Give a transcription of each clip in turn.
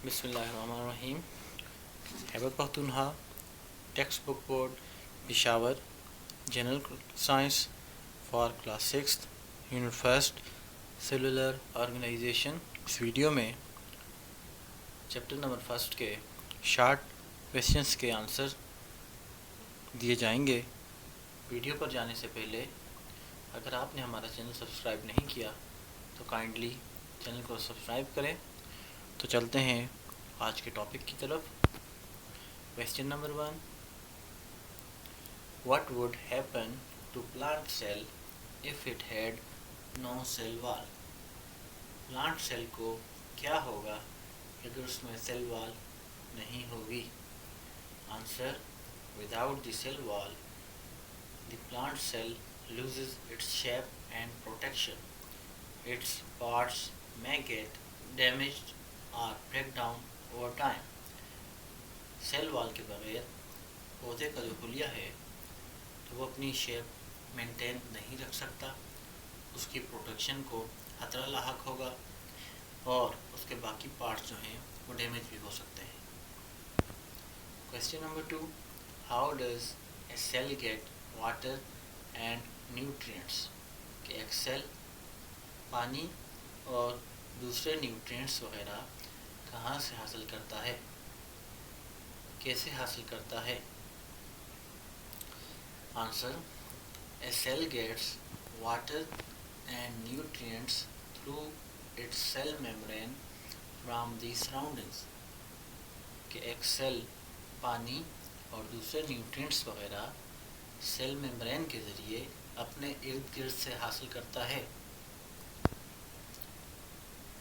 بسم اللہ الرحمن الرحیم. Khyber Pakhtunkhwa textbook board Peshawar general science for class 6 unit first cellular organisation. اس ویڈیو میں چیپٹر نمبر فرسٹ کے شارٹ کویسچنس کے آنسر دیے جائیں گے. ویڈیو پر جانے سے پہلے اگر آپ نے ہمارا چینل سبسکرائب نہیں کیا تو کائنڈلی چینل کو سبسکرائب کریں. تو چلتے ہیں آج کے ٹاپک کی طرف. Question number 1. What would happen to plant cell if it had no cell wall? Plant cell کو کیا ہوگا اگر اس میں سیل وال نہیں ہوگی؟ Answer: without the cell wall, the plant cell loses its shape and protection. Its parts may get damaged or break down over time. Cell wall کے بغیر پودے کا جو خلیہ ہے تو وہ اپنی شیپ مینٹین نہیں رکھ سکتا، اس کی پروٹیکشن کو خطرہ لاحق ہوگا اور اس کے باقی پارٹس جو ہیں وہ ڈیمیج بھی ہو سکتے ہیں. Question number 2. How does a cell get water and nutrients? کہ ایک سیل پانی اور دوسرے نیوٹرینٹس وغیرہ کہاں سے حاصل کرتا ہے، کیسے حاصل کرتا ہے؟ Answer: a cell gets water and nutrients through its cell membrane from the surroundings. کہ ایک سیل پانی اور دوسرے نیوٹرینٹس وغیرہ سیل میمبرین کے ذریعے اپنے ارد گرد سے حاصل کرتا ہے.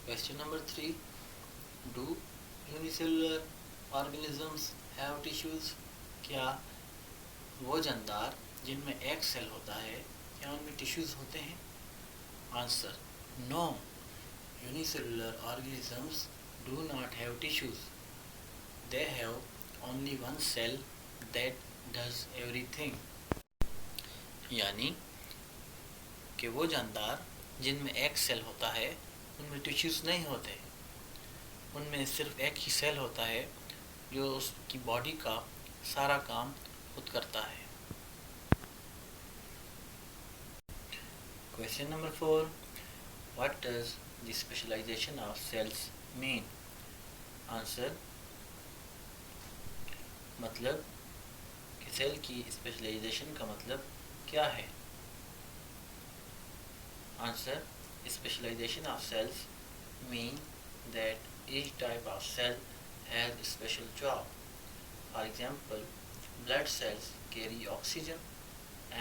Question number 3. Do unicellular organisms have tissues? کیا وہ جاندار جن میں ایک سیل ہوتا ہے کیا ان میں ٹیشوز ہوتے ہیں؟ Answer: no, unicellular organisms do not have tissues. They have only one cell that does everything. یعنی کہ وہ جاندار جن میں ایک سیل ہوتا ہے ان میں ٹیشوز نہیں ہوتے، ان میں صرف ایک ہی سیل ہوتا ہے جو اس کی باڈی کا سارا کام خود کرتا ہے. Question number 4. What does the specialization of cells mean? Answer: مطلب کہ سیل کی اسپیشلائزیشن کا مطلب کیا ہے؟ Answer: Specialization of cells mean that each type of cell has a special job. For example, blood cells carry oxygen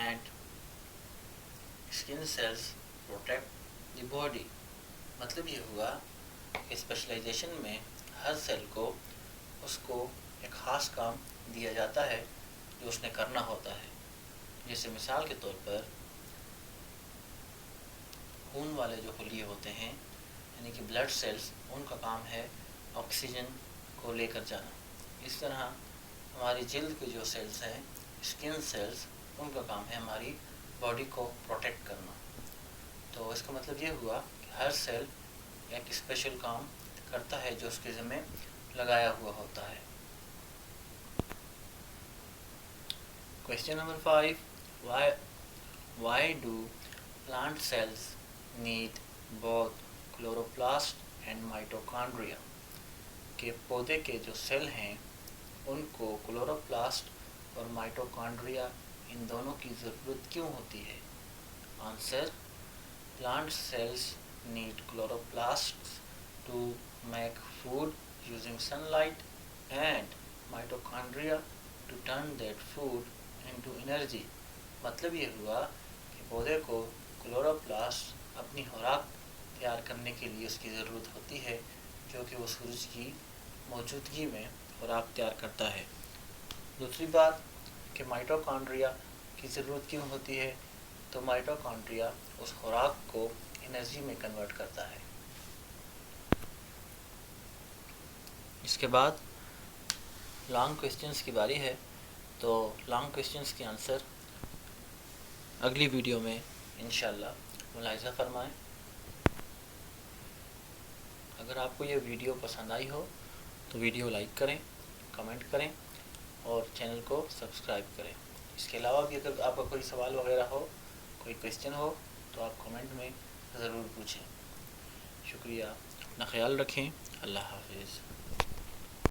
and skin cells protect the body. مطلب یہ ہوا کہ اسپیشلائزیشن میں ہر سیل کو اس کو ایک خاص کام دیا جاتا ہے جو اس نے کرنا ہوتا ہے. جیسے مثال کے طور پر خون والے جو خلیے ہوتے ہیں یعنی کہ بلڈ سیلز، ان کا کام ہے آکسیجن کو لے کر جانا. اس طرح ہماری جلد کے جو سیلز ہیں اسکن سیلز، ان کا کام ہے ہماری باڈی کو پروٹیکٹ کرنا. تو اس کا مطلب یہ ہوا کہ ہر سیل ایک اسپیشل کام کرتا ہے جو اس کے ذمہ لگایا ہوا ہوتا ہے. Question number 5. Why do plant cells need both chloroplast and mitochondria؟ کہ پودے کے جو سیل ہیں ان کو کلوروپلاسٹ اور مائٹوکانڈریا ان دونوں کی ضرورت کیوں ہوتی ہے؟ Answer: plant cells need chloroplasts to make food using sunlight and mitochondria to turn that food into energy. مطلب یہ ہوا کہ پودے کو کلوروپلاسٹ اپنی خوراک تیار کرنے کے لیے اس کی ضرورت ہوتی ہے جو کہ وہ سورج کی موجودگی میں خوراک تیار کرتا ہے. دوسری بات کہ مائٹوکانڈریا کی ضرورت کیوں ہوتی ہے؟ تو مائٹوکانڈریا اس خوراک کو انرجی میں کنورٹ کرتا ہے. اس کے بعد لانگ کویسچنس کی باری ہے. تو لانگ کویسچنس کے آنسر اگلی ویڈیو میں انشاءاللہ ملاحظہ فرمائیں. اگر آپ کو یہ ویڈیو پسند آئی ہو تو ویڈیو لائک کریں، کمنٹ کریں اور چینل کو سبسکرائب کریں۔ اس کے علاوہ بھی اگر آپ کا کوئی سوال وغیرہ ہو، کوئی کویسچن ہو تو آپ کمنٹ میں ضرور پوچھیں۔ شکریہ، اپنا خیال رکھیں، اللہ حافظ۔